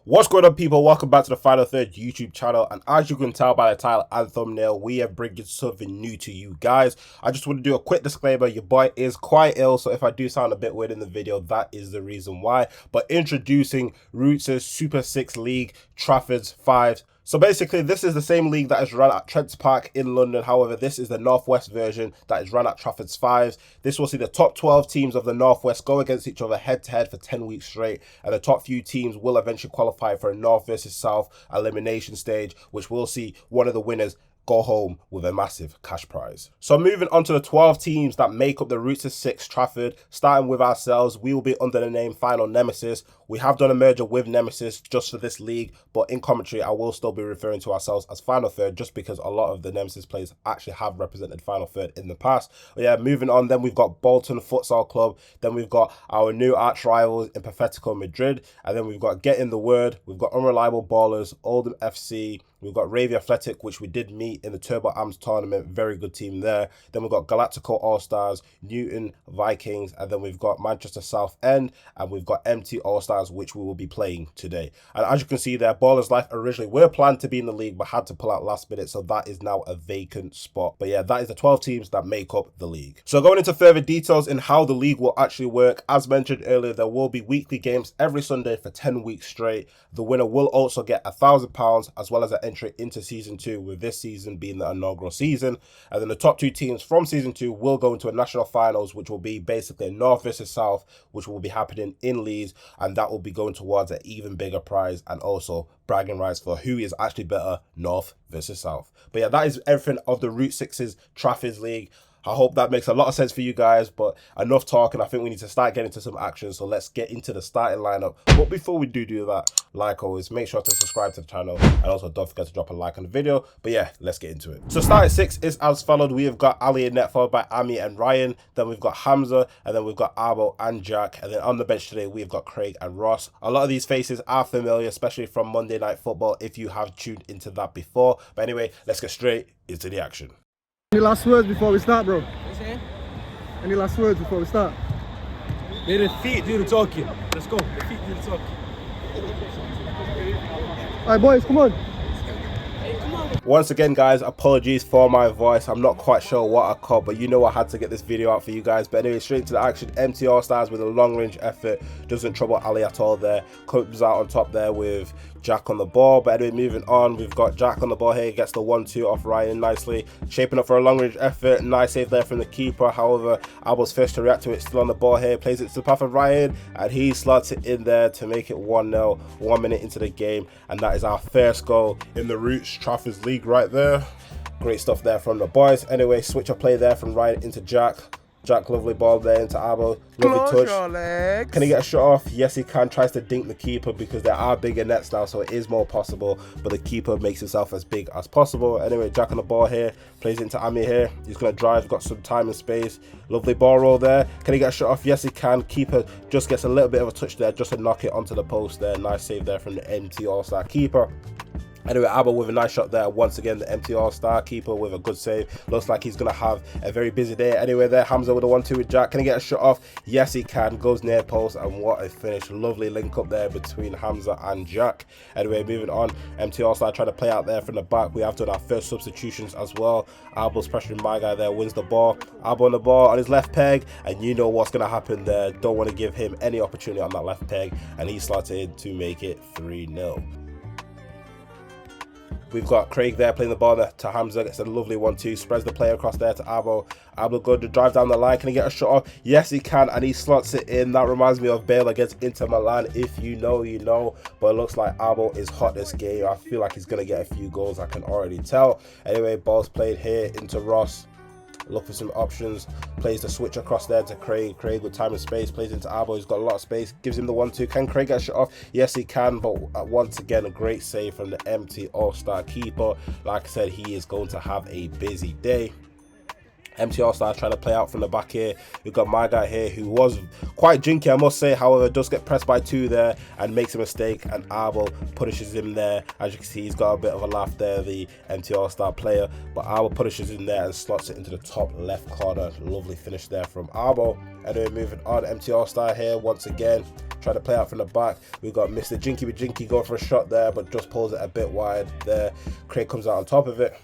What's going on, people? Welcome back to the Final Third YouTube channel, and as you can tell by the title and thumbnail, we are bringing something new to you guys. I just want to do a quick disclaimer. Your boy is quite ill, so if I do sound a bit weird in the video, that is the reason why. But introducing Rootz's Super 6 League, Trafford's 5s. So basically, this is the same league that is run at Trents Park in London. However, this is the Northwest version that is run at Trafford's 5s. This will see the top 12 teams of the Northwest go against each other head-to-head for 10 weeks straight. And the top few teams will eventually qualify for a North versus South elimination stage, which will see one of the winners go home with a massive cash prize. So moving on to the 12 teams that make up the Rootz 6 Trafford, starting with ourselves, we will be under the name Final Nemesis. We have done a merger with Nemesis just for this league, but in commentary I will still be referring to ourselves as Final Third just because a lot of the Nemesis players actually have represented Final Third in the past. But yeah, moving on, then we've got Bolton Futsal Club, then we've got our new arch rivals in Perfectico Madrid, and then we've got Get in the Word, we've got Unreliable Ballers, Oldham FC, we've got Ravy Athletic, which we did meet in the Turbo Ams tournament. Very good team there. Then we've got Galactico All-Stars, Newton Vikings, and then we've got Manchester South End, and we've got MT All-Stars, which we will be playing today. And as you can see there, Ballers Life originally were planned to be in the league, but had to pull out last minute, so that is now a vacant spot. But yeah, that is the 12 teams that make up the league. So going into further details in how the league will actually work, as mentioned earlier, there will be weekly games every Sunday for 10 weeks straight. The winner will also get £1,000 as well as an entry into season 2, with this season being the inaugural season. And then the top 2 teams from season 2 will go into a national finals, which will be basically a North versus South, which will be happening in Leeds, and that will be going towards an even bigger prize and also bragging rights for who is actually better, North versus South. But yeah, that is everything of the Root 6's Trafford League. I hope that makes a lot of sense for you guys, but enough talking. I think we need to start getting into some action, so let's get into the starting lineup. But before we do that, like always, make sure to subscribe to the channel, and also don't forget to drop a like on the video. But yeah, let's get into it. So starting 6 is as followed. We have got Ali in net, followed by Ami and Ryan. Then we've got Hamza, and then we've got Arbo and Jack. And then on the bench today, we've got Craig and Ross. A lot of these faces are familiar, especially from Monday Night Football, if you have tuned into that before. But anyway, let's get straight into the action. Any last words before we start, bro? Any last words before we start? May the feet do the talking. Let's go. The feet do the talking. Alright, boys, come on. Once again, guys, apologies for my voice. I'm not quite sure what I caught, but you know I had to get this video out for you guys. But anyway, straight into the action. MT All-Stars with a long-range effort. Doesn't trouble Ali at all there. Comes out on top there with Jack on the ball. But anyway, moving on, we've got Jack on the ball here. Gets the 1-2 off Ryan nicely. Shaping up for a long-range effort. Nice save there from the keeper. However, Abel's first to react to it. Still on the ball here. Plays it to the path of Ryan. And he slots it in there to make it 1-0. 1 minute into the game. And that is our first goal in the Rootz Trafford League right there. Great stuff there from the boys. Anyway, switch of play there from Ryan into Jack. Jack, lovely ball there into Abo. Lovely touch. Can he get a shot off? Yes, he can. Tries to dink the keeper because there are bigger nets now, so it is more possible. But the keeper makes himself as big as possible. Anyway, Jack on the ball here. Plays it into Ami here. He's going to drive. Got some time and space. Lovely ball roll there. Can he get a shot off? Yes, he can. Keeper just gets a little bit of a touch there just to knock it onto the post there. Nice save there from the MT All-Star keeper. Anyway, Abba with a nice shot there. Once again, the MT All-Star keeper with a good save. Looks like he's going to have a very busy day. Anyway, there, Hamza with a 1-2 with Jack. Can he get a shot off? Yes, he can. Goes near post, and what a finish. Lovely link up there between Hamza and Jack. Anyway, moving on. MT All-Star trying to play out there from the back. We have done our first substitutions as well. Abel's pressuring my guy there. Wins the ball. Abel on the ball on his left peg, and you know what's going to happen there. Don't want to give him any opportunity on that left peg, and he slots in to make it 3-0. We've got Craig there playing the ball to Hamza. Gets a lovely 1-2. Spreads the play across there to Abo. Abo good to drive down the line. Can he get a shot off? Yes, he can. And he slots it in. That reminds me of Bale against Inter Milan. If you know, you know. But it looks like Abo is hot this game. I feel like he's going to get a few goals. I can already tell. Anyway, ball's played here into Ross. Look for some options. Plays the switch across there to Craig. Craig with time and space. Plays into Abo. He's got a lot of space. Gives him the 1-2. Can Craig get a shot off? Yes, he can. But once again, a great save from the MT All-Star keeper. Like I said, he is going to have a busy day. MT All-Star trying to play out from the back here. We've got my guy here who was quite jinky, I must say. However, does get pressed by 2 there and makes a mistake, and Arbo punishes him there. As you can see, he's got a bit of a laugh there, the MT All-Star player, but Arbo punishes him there and slots it into the top left corner. Lovely finish there from Arbo. Anyway, moving on, MT All-Star here once again, trying to play out from the back. We've got Mr. Jinky with Jinky going for a shot there, but just pulls it a bit wide there. Craig comes out on top of it.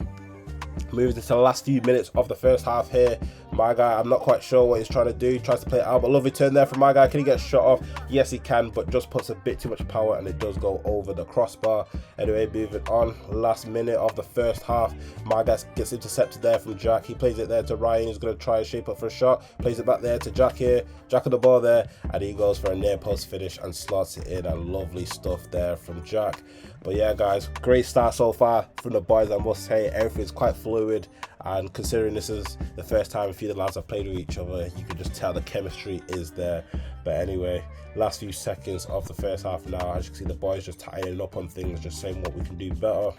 Moving into the last few minutes of the first half here. My guy, I'm not quite sure what he's trying to do. He tries to play it out, but lovely turn there from my guy. Can he get shot off? Yes, he can, but just puts a bit too much power and it does go over the crossbar. Anyway, moving on. Last minute of the first half. My guy gets intercepted there from Jack. He plays it there to Ryan. He's going to try and shape up for a shot. Plays it back there to Jack here. Jack on the ball there, and he goes for a near post finish and slots it in. And lovely stuff there from Jack. But yeah, guys, great start so far from the boys, I must say. Everything's quite fluid, and considering this is the first time a few of the lads have played with each other, you can just tell the chemistry is there. But anyway, last few seconds of the first half now. As you can see, the boys just tightening up on things, just saying what we can do better.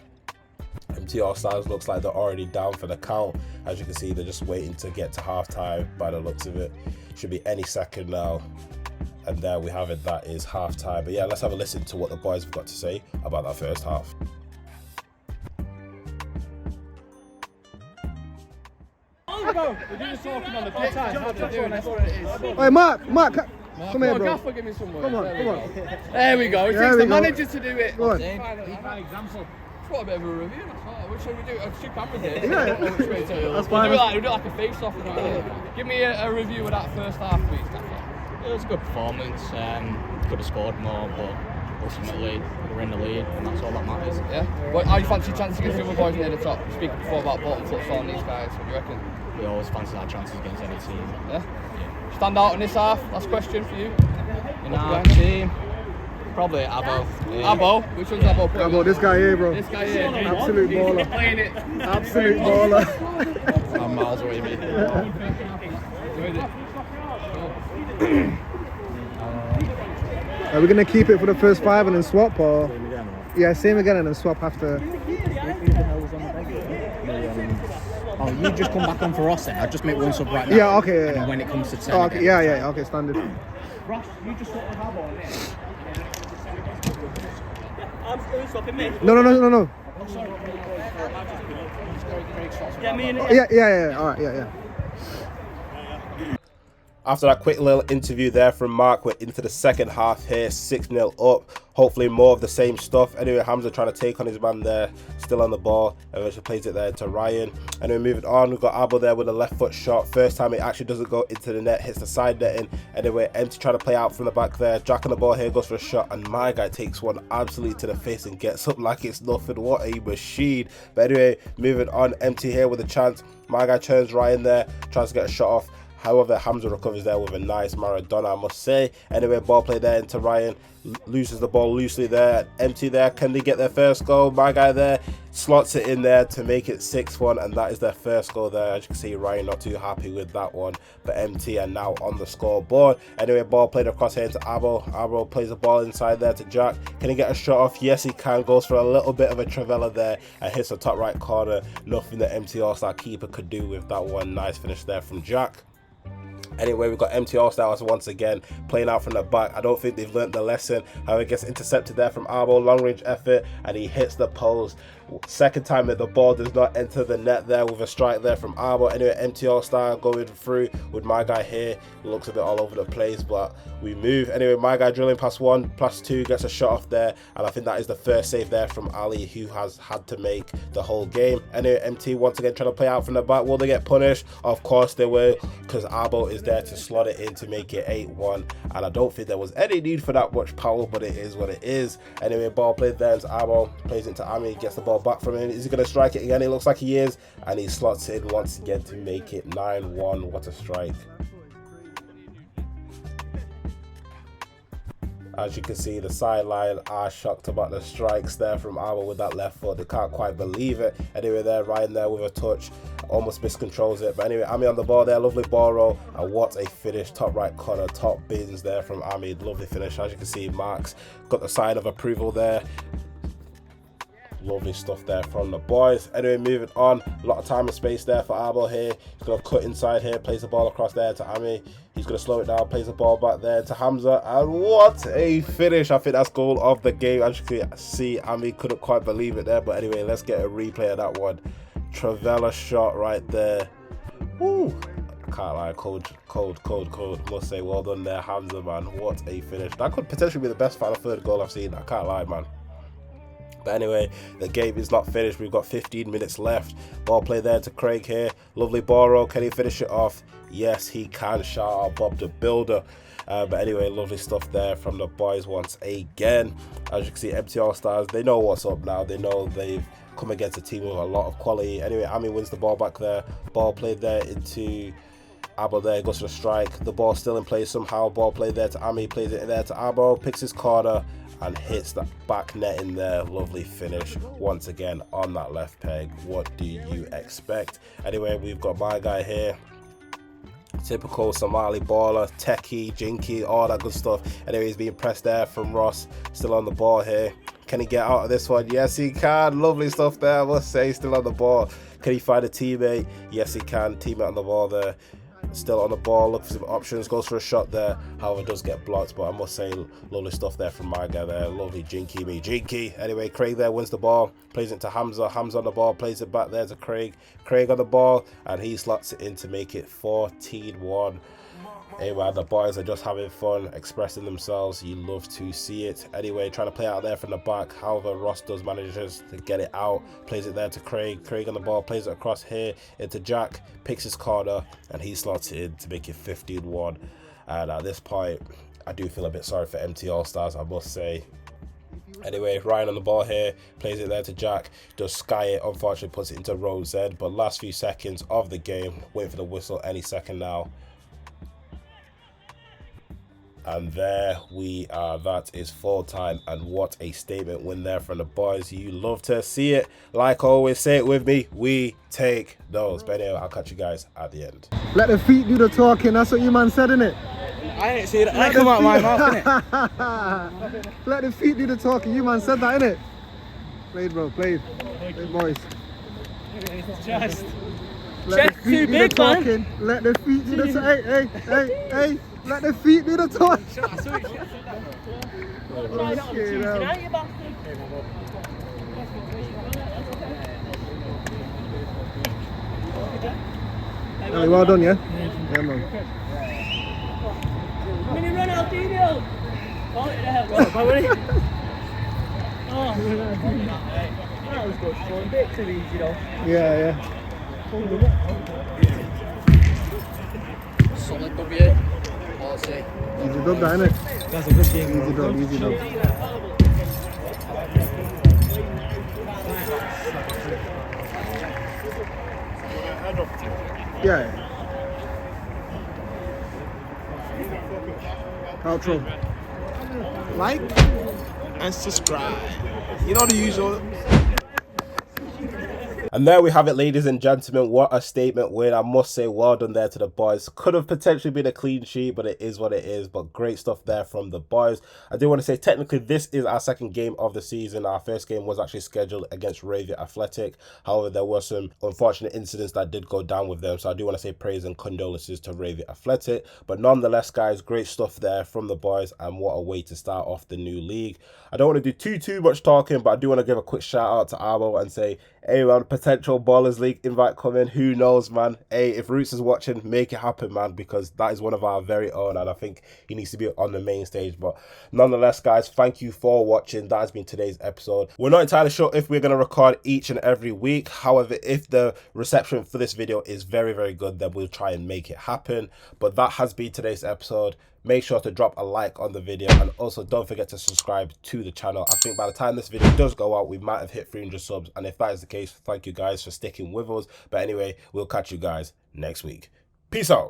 MT All-Stars looks like they're already down for the count. As you can see, they're just waiting to get to half-time by the looks of it. Should be any second now. And there we have it, that is half-time. But yeah, let's have a listen to what the boys have got to say about that first half. Hey, Mark, come here, bro. Gaffer, give me some work. Come on. There we go. It takes the manager to do it. Go on. Example. What a bit of a review. Which should we do? Two cameras here. Yeah. That's fine. We'll do like a face-off. Give me a review of that first half, please, Gaffer. It was a good performance. Could have scored more, but ultimately we're in the lead, and that's all that matters. Yeah. Well, how do you fancy your chances against the other boys near the top? Speaking before about bottom foot on these guys, what do you reckon? We always fancy our chances against any team. Yeah. Stand out in this half. Last question for you. In our team, probably Abo. Abo? Which one's Abo? Abo, this guy here, bro. This guy here. Absolute baller. Playing it. Absolute baller. I'm miles away, mate. Are we going to keep it for the first 5 and then swap, or? Yeah, same again and then swap after. Oh, you just come back on for us then. I'll just make one sub right now. Yeah, okay. And then when it comes to 10. Oh, okay, yeah, okay, standard. Ross, you just sort of have on it. I'm stopping me. No. Yeah, me and Yeah. All right, yeah. After that quick little interview there from Mark, we're into the second half here, 6-0 up. Hopefully more of the same stuff. Anyway, Hamza trying to take on his man there, still on the ball. Eventually plays it there to Ryan. Anyway, moving on, we've got Abo there with a left foot shot. First time it actually doesn't go into the net, hits the side netting. Anyway, Empty trying to play out from the back there. Jack on the ball here, goes for a shot, and my guy takes one absolutely to the face and gets up like it's nothing. What a machine. But anyway, moving on, Empty here with a chance. My guy turns Ryan there, tries to get a shot off. However, Hamza recovers there with a nice Maradona, I must say. Anyway, ball play there into Ryan. Loses the ball loosely there. Empty there. Can they get their first goal? My guy there slots it in there to make it 6-1. And that is their first goal there. As you can see, Ryan not too happy with that one. But Empty are now on the scoreboard. Anyway, ball played across here into Abo. Abo plays the ball inside there to Jack. Can he get a shot off? Yes, he can. Goes for a little bit of a Travella there and hits the top right corner. Nothing the Empty All-Star keeper could do with that one. Nice finish there from Jack. Anyway, we've got MT All-Stars once again playing out from the back. I don't think they've learnt the lesson. However, gets intercepted there from Arbo, long range effort, and he hits the post. Second time that the ball does not enter the net there with a strike there from Arbo. Anyway, MT All-Star going through with my guy here. Looks a bit all over the place, but we move. Anyway, my guy drilling past 1, plus 2, gets a shot off there, and I think that is the first save there from Ali, who has had to make the whole game. Anyway, MT once again trying to play out from the back. Will they get punished? Of course they will, because Arbo is there to slot it in to make it 8-1, and I don't think there was any need for that much power, but it is what it is. Anyway, ball played there as Arbo plays it to Ami, gets the ball back from him. Is he going to strike it again? It looks like he is, and he slots it in once again to make it 9-1. What a strike. As you can see, the sideline are shocked about the strikes there from Arbo with that left foot. They can't quite believe it. Anyway, there, Ryan there with a touch, almost miscontrols it. But anyway, Ami on the ball there, lovely ball roll, and what a finish. Top right corner, top bins there from Ami. Lovely finish. As you can see, Mark's got the sign of approval there. Lovely stuff there from the boys. Anyway, moving on. A lot of time and space there for Arbo here. He's going to cut inside here, plays the ball across there to Ami. He's going to slow it down, plays the ball back there to Hamza. And what a finish. I think that's goal of the game. As you can see, Ami couldn't quite believe it there. But anyway, let's get a replay of that one. Travella shot right there. Woo. Can't lie, cold. Must say, well done there, Hamza, man. What a finish. That could potentially be the best final third goal I've seen. I can't lie, man. But anyway, the game is not finished. We've got 15 minutes left. Ball play there to Craig here. Lovely ball roll. Can he finish it off? Yes, he can. Shout out Bob the Builder. But anyway, lovely stuff there from the boys once again. As you can see, MT All-Stars, they know what's up now. They know they've come against a team with a lot of quality. Anyway, Ami wins the ball back there. Ball played there into Abo there, goes for the strike. The ball still in play somehow. Ball played there to Ami, plays it there to Abo, picks his corner and hits that back net in there. Lovely finish once again on that left peg. What do you expect? Anyway, we've got my guy here. Typical Somali baller, techie, jinky, all that good stuff. Anyway, he's being pressed there from Ross. Still on the ball here. Can he get out of this one? Yes, he can. Lovely stuff there, I must say. Still on the ball. Can he find a teammate? Yes, he can. Teammate on the ball there. Still on the ball, looks for some options, goes for a shot there. However, does get blocked, but I must say, lovely stuff there from my guy there. Lovely jinky me, jinky. Anyway, Craig there wins the ball, plays it to Hamza. Hamza on the ball, plays it back there to Craig. Craig on the ball, and he slots it in to make it 14-1. Hey man, the boys are just having fun, expressing themselves. You love to see it. Anyway, trying to play out there from the back. However, Ross does manages to get it out. Plays it there to Craig. Craig on the ball, plays it across here into Jack. Picks his corner, and he slots it in to make it 15-1. And at this point, I do feel a bit sorry for MT All-Stars, I must say. Anyway, Ryan on the ball here, plays it there to Jack, does sky it, unfortunately puts it into Rootz head. But last few seconds of the game, waiting for the whistle any second now. And there we are. That is full time, and what a statement win there from the boys. You love to see it. Like always, say it with me, we take those. But anyway, I'll catch you guys at the end. Let the feet do the talking. That's what you man said, innit? I didn't see that. That come out of my mouth, innit? Let the feet do the talking. You man said that, innit? Played, bro. Played. Played, boys. Chest. Let Chest too big, man. Let the feet do the talking. Hey. Let the feet do the talking. Hey, well done, yeah? Yeah, man. Mini Ronaldinho. Call it the hell. That was good fun. Bit too easy though. Yeah. Solid W. Easy Easy dub, that, innit? That's a good game. Easy dub. Yeah. Outro. Like and subscribe. You know the usual. And there we have it, ladies and gentlemen. What a statement win. I must say, well done there to the boys. Could have potentially been a clean sheet, but it is what it is. But great stuff there from the boys. I do want to say, technically, this is our second game of the season. Our first game was actually scheduled against Ravia Athletic. However, there were some unfortunate incidents that did go down with them. So I do want to say praise and condolences to Ravia Athletic. But nonetheless, guys, great stuff there from the boys. And what a way to start off the new league. I don't want to do too much talking, but I do want to give a quick shout out to Arbo and say, hey man, potential Ballers League invite coming. Who knows, man? Hey, if Rootz is watching, make it happen, man, because that is one of our very own, and I think he needs to be on the main stage. But nonetheless, guys, thank you for watching. That has been today's episode. We're not entirely sure if we're going to record each and every week. However, if the reception for this video is very good, then we'll try and make it happen. But that has been today's episode. Make sure to drop a like on the video, and also don't forget to subscribe to the channel. I think by the time this video does go out, we might have hit 300 subs, and if that is the case, thank you guys for sticking with us. But anyway, we'll catch you guys next week. Peace out.